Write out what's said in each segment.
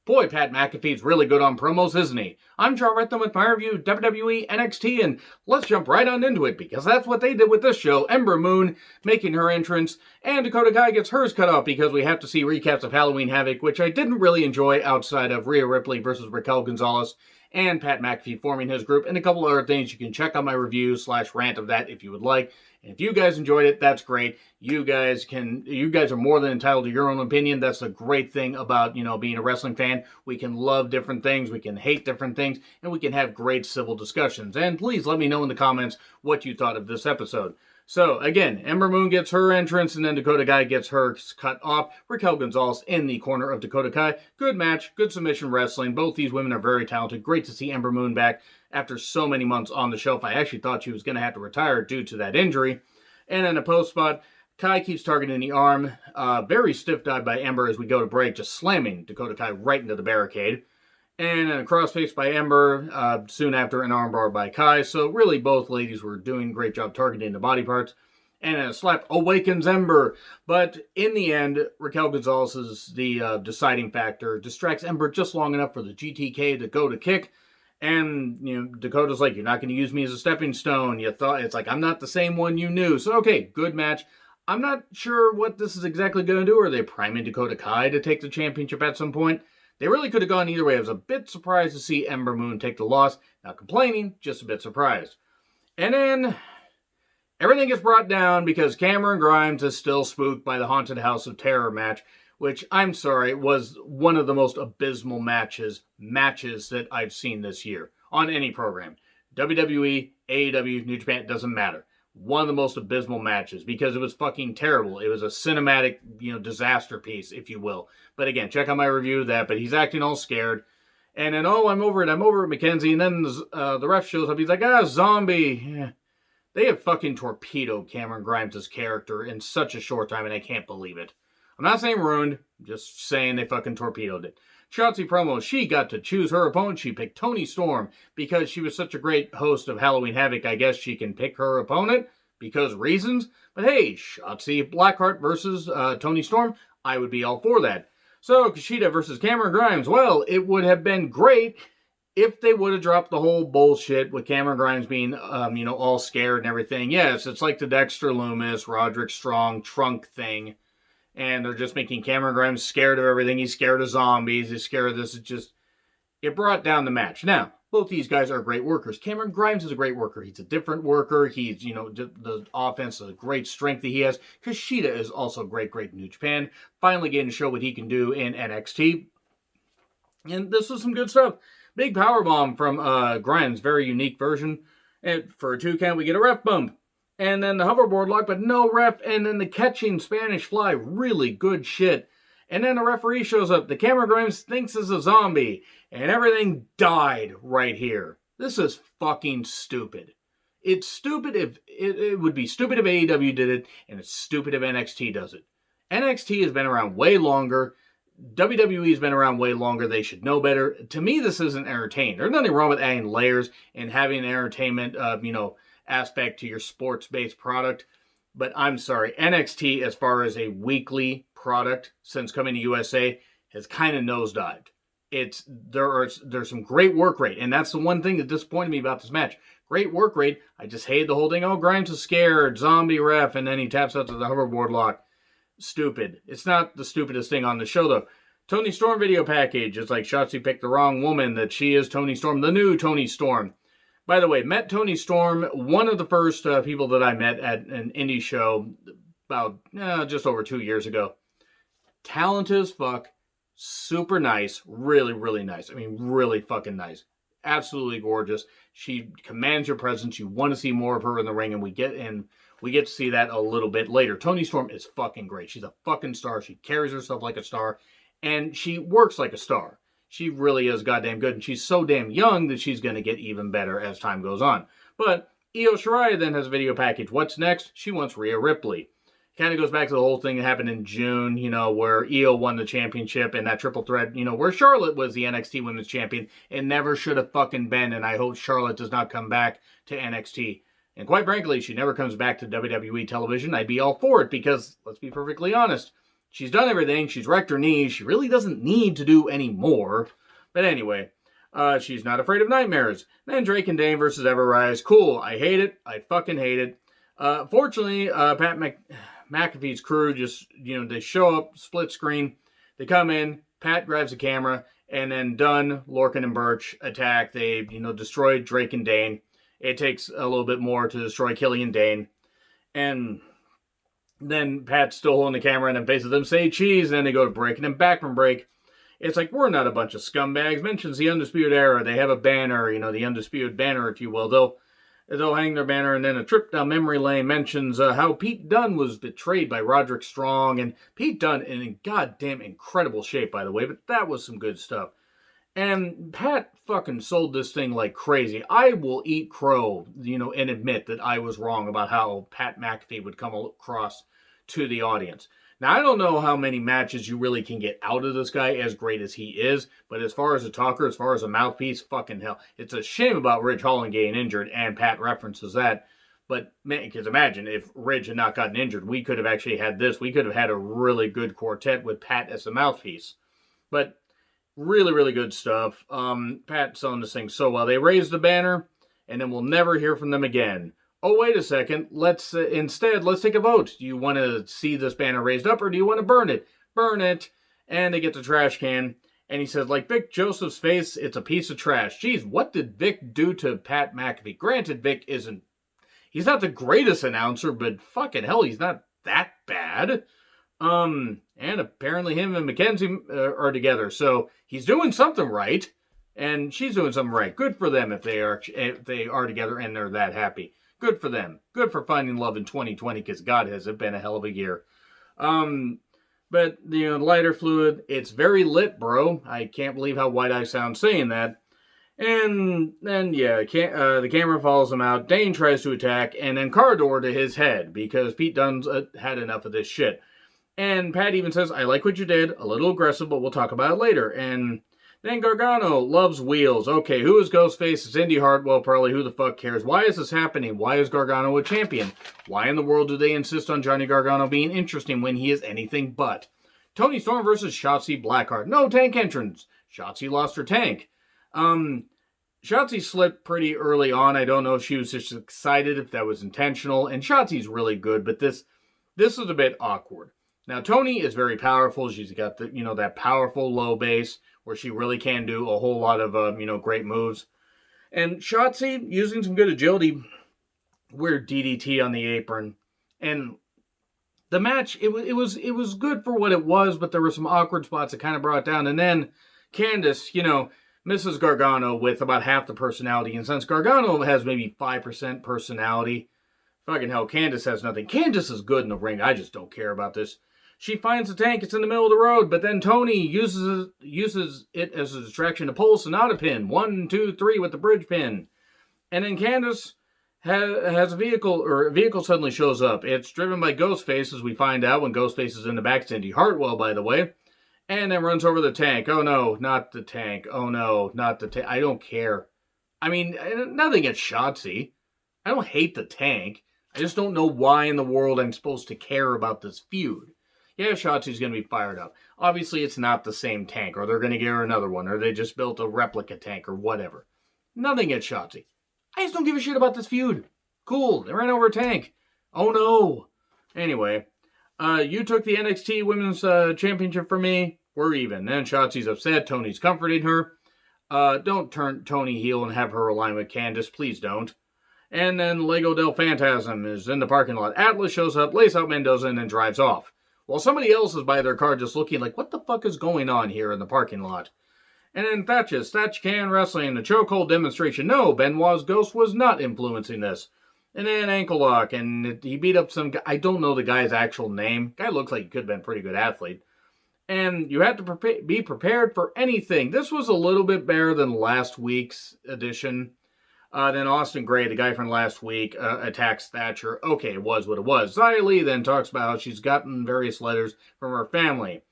Boy, Pat McAfee's really good on promos, isn't he? I'm Joe Retton with my review of WWE NXT, and let's jump right on into it, because that's what they did with this show. Ember Moon making her entrance, and Dakota Kai gets hers cut off because we have to see recaps of Halloween Havoc, which I didn't really enjoy outside of Rhea Ripley versus Raquel Gonzalez, and Pat McAfee forming his group, and a couple other things. You can check out my review/rant of that if you would like. And if you guys enjoyed it, that's great. You guys are more than entitled to your own opinion. That's the great thing about, being a wrestling fan. We can love different things, we can hate different things, and we can have great civil discussions. And please let me know in the comments what you thought of this episode. So, again, Ember Moon gets her entrance, and then Dakota Kai gets hers cut off. Raquel Gonzalez in the corner of Dakota Kai. Good match, good submission wrestling. Both these women are very talented. Great to see Ember Moon back after so many months on the shelf. I actually thought she was going to have to retire due to that injury. And in a post spot, Kai keeps targeting the arm. Very stiff dive by Ember as we go to break, just slamming Dakota Kai right into the barricade. And in a crossface by Ember, soon after an armbar by Kai. So really both ladies were doing a great job targeting the body parts. And a slap awakens Ember. But in the end, Raquel Gonzalez is the deciding factor. Distracts Ember just long enough for the GTK to go to kick. And, Dakota's like, you're not going to use me as a stepping stone. It's like, I'm not the same one you knew. So, okay, good match. I'm not sure what this is exactly going to do. Are they priming Dakota Kai to take the championship at some point? They really could have gone either way. I was a bit surprised to see Ember Moon take the loss. Not complaining, just a bit surprised. And then everything gets brought down because Cameron Grimes is still spooked by the Haunted House of Terror match, which, I'm sorry, was one of the most abysmal matches that I've seen this year on any program. WWE, AEW, New Japan, it doesn't matter. One of the most abysmal matches because it was fucking terrible. It was a cinematic, disaster piece, if you will. But again, check out my review of that. But he's acting all scared. And then, I'm over it, Mackenzie. And then the ref shows up. He's like, zombie. Yeah. They have fucking torpedoed Cameron Grimes' character in such a short time, and I can't believe it. I'm not saying ruined, I'm just saying they fucking torpedoed it. Shotzi promo, she got to choose her opponent. She picked Toni Storm because she was such a great host of Halloween Havoc. I guess she can pick her opponent because reasons. But hey, Shotzi Blackheart versus Toni Storm, I would be all for that. So, Kushida versus Cameron Grimes, well, it would have been great if they would have dropped the whole bullshit with Cameron Grimes being, all scared and everything. Yes, it's like the Dexter Lumis, Roderick Strong trunk thing. And they're just making Cameron Grimes scared of everything. He's scared of zombies. He's scared of this. It brought down the match. Now, both these guys are great workers. Cameron Grimes is a great worker. He's a different worker. He's, the offense is a great strength that he has. Kushida is also great in New Japan. Finally getting to show what he can do in NXT. And this was some good stuff. Big powerbomb from Grimes. Very unique version. And for a 2 count, we get a ref bump. And then the hoverboard lock, but no ref. And then the catching Spanish fly. Really good shit. And then the referee shows up. The Cameron Grimes thinks is a zombie. And everything died right here. This is fucking stupid. It's stupid if... It would be stupid if AEW did it. And it's stupid if NXT does it. NXT has been around way longer. WWE has been around way longer. They should know better. To me, this isn't entertaining. There's nothing wrong with adding layers and having an entertainment, aspect to your sports-based product. But I'm sorry, NXT, as far as a weekly product since coming to USA, has kind of nosedived. There's some great work rate, and that's the one thing that disappointed me about this match. Great work rate. I just hated the whole thing. Oh, Grimes is scared, zombie ref, and then he taps out to the hoverboard lock. Stupid. It's not the stupidest thing on the show, though. Toni Storm video package. It's like Shotzi picked the wrong woman, that she is Toni Storm, the new Toni Storm. By the way, met Toni Storm, one of the first people that I met at an indie show about just over 2 years ago. Talented as fuck, super nice, really, really nice. I mean, really fucking nice. Absolutely gorgeous. She commands your presence. You want to see more of her in the ring, and we get to see that a little bit later. Toni Storm is fucking great. She's a fucking star. She carries herself like a star, and she works like a star. She really is goddamn good, and she's so damn young that she's going to get even better as time goes on. But Io Shirai then has a video package. What's next? She wants Rhea Ripley. Kind of goes back to the whole thing that happened in June, where Io won the championship and that triple threat, where Charlotte was the NXT Women's Champion. It never should have fucking been, and I hope Charlotte does not come back to NXT. And quite frankly, she never comes back to WWE television. I'd be all for it because, let's be perfectly honest, She's done everything. She's wrecked her knees. She really doesn't need to do any more. But anyway, she's not afraid of nightmares. Then Drake and Dane versus Everrise. Cool. I hate it. I fucking hate it. Fortunately, Pat McAfee's crew just, they show up, split screen. They come in. Pat grabs the camera. And then Dunn, Lorcan, and Birch attack. They, destroy Drake and Dane. It takes a little bit more to destroy Killian Dane. And then Pat's still holding the camera and then faces them, say cheese, and then they go to break. And then back from break, it's like, we're not a bunch of scumbags. Mentions the Undisputed Era. They have a banner, the Undisputed Banner, if you will. They'll hang their banner, and then a trip down memory lane mentions how Pete Dunne was betrayed by Roderick Strong. And Pete Dunne in goddamn incredible shape, by the way, but that was some good stuff. And Pat fucking sold this thing like crazy. I will eat crow, and admit that I was wrong about how Pat McAfee would come across to the audience. Now, I don't know how many matches you really can get out of this guy, as great as he is, but as far as a talker, as far as a mouthpiece, fucking hell. It's a shame about Ridge Holland getting injured, and Pat references that. But, man, because imagine if Ridge had not gotten injured, we could have actually had this. We could have had a really good quartet with Pat as a mouthpiece. But really, really good stuff. Pat's selling this thing so well. They raise the banner, and then we'll never hear from them again. Oh, wait a second. Let's take a vote. Do you want to see this banner raised up, or do you want to burn it? Burn it. And they get the trash can, and he says, like Vic Joseph's face, it's a piece of trash. Geez, what did Vic do to Pat McAfee? Granted, Vic he's not the greatest announcer, but fucking hell, he's not that bad. And apparently him and Mackenzie are together, so he's doing something right, and she's doing something right. Good for them if they are together and they're that happy. Good for them. Good for finding love in 2020, because God has it been a hell of a year. But the lighter fluid, it's very lit, bro. I can't believe how white I sound saying that. And then, the camera follows him out. Dane tries to attack, and then car door to his head, because Pete Dunne's had enough of this shit. And Pat even says, I like what you did. A little aggressive, but we'll talk about it later. And then Gargano loves wheels. Okay, who is Ghostface? It's Indy Hartwell, probably. Who the fuck cares? Why is this happening? Why is Gargano a champion? Why in the world do they insist on Johnny Gargano being interesting when he is anything but? Toni Storm versus Shotzi Blackheart. No tank entrance. Shotzi lost her tank. Shotzi slipped pretty early on. I don't know if she was just excited, if that was intentional. And Shotzi's really good, but this is a bit awkward. Now, Toni is very powerful. She's got the, that powerful low base where she really can do a whole lot of, great moves. And Shotzi, using some good agility, weird DDT on the apron. And the match, it was good for what it was, but there were some awkward spots that kind of brought it down. And then Candice, Mrs. Gargano with about half the personality. And since Gargano has maybe 5% personality, fucking hell, Candice has nothing. Candice is good in the ring. I just don't care about this. She finds the tank. It's in the middle of the road, but then Toni uses it as a distraction to pull a Sonata pin. 1, 2, 3 with the bridge pin. And then Candice has a vehicle, or a vehicle suddenly shows up. It's driven by Ghostface, as we find out when Ghostface is in the back. It's Indy Hartwell, by the way. And then runs over the tank. Oh no, not the tank. Oh no, not the tank. I don't care. I mean, nothing against Shotzi. I don't hate the tank. I just don't know why in the world I'm supposed to care about this feud. Yeah, Shotzi's going to be fired up. Obviously, it's not the same tank, or they're going to give her another one, or they just built a replica tank, or whatever. Nothing against Shotzi. I just don't give a shit about this feud. Cool, they ran over a tank. Oh no. Anyway, you took the NXT Women's Championship from me. We're even. Then Shotzi's upset. Tony's comforting her. Don't turn Toni heel and have her align with Candice. Please don't. And then Lego del Phantasm is in the parking lot. Atlas shows up, lays out Mendoza, and then drives off. While somebody else is by their car just looking like, what the fuck is going on here in the parking lot? And then Thatch Can Wrestling, the chokehold demonstration. No, Benoit's ghost was not influencing this. And then ankle lock, and he beat up some guy. I don't know the guy's actual name. Guy looks like he could have been a pretty good athlete. And you have to be prepared for anything. This was a little bit better than last week's edition. Then Austin Gray, the guy from last week, attacks Thatcher. Okay, it was what it was. Xia Li then talks about how she's gotten various letters from her family.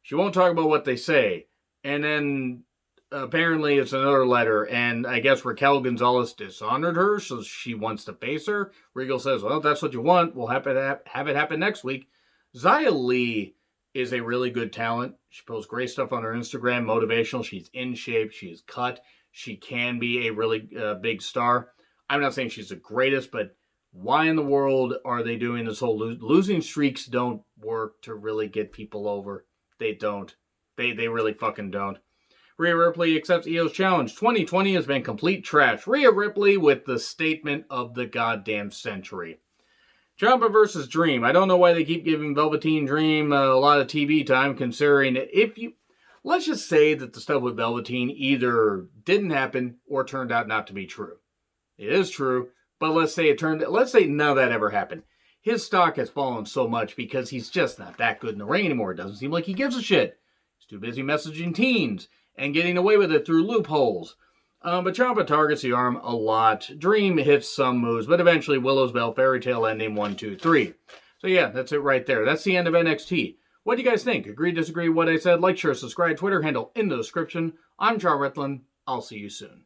She won't talk about what they say. And then apparently it's another letter, and I guess Raquel Gonzalez dishonored her, so she wants to face her. Regal says, well, if that's what you want, we'll have it happen next week. Xia Li is a really good talent. She posts great stuff on her Instagram, motivational. She's in shape. She's cut. She can be a really big star. I'm not saying she's the greatest, but why in the world are they doing this whole losing streaks don't work to really get people over? They don't. They really fucking don't. Rhea Ripley accepts Io's challenge. 2020 has been complete trash. Rhea Ripley with the statement of the goddamn century. Ciampa versus Dream. I don't know why they keep giving Velveteen Dream a lot of TV time, considering let's just say that the stuff with Velveteen either didn't happen or turned out not to be true. It is true, but let's say none of that ever happened. His stock has fallen so much because he's just not that good in the ring anymore. It doesn't seem like he gives a shit. He's too busy messaging teens and getting away with it through loopholes. But Ciampa targets the arm a lot. Dream hits some moves, but eventually Willow's Bell, Fairy Tale ending 1, 2, 3. So yeah, that's it right there. That's the end of NXT. What do you guys think? Agree, disagree with what I said? Like, share, subscribe, Twitter handle in the description. I'm John Ritlin. I'll see you soon.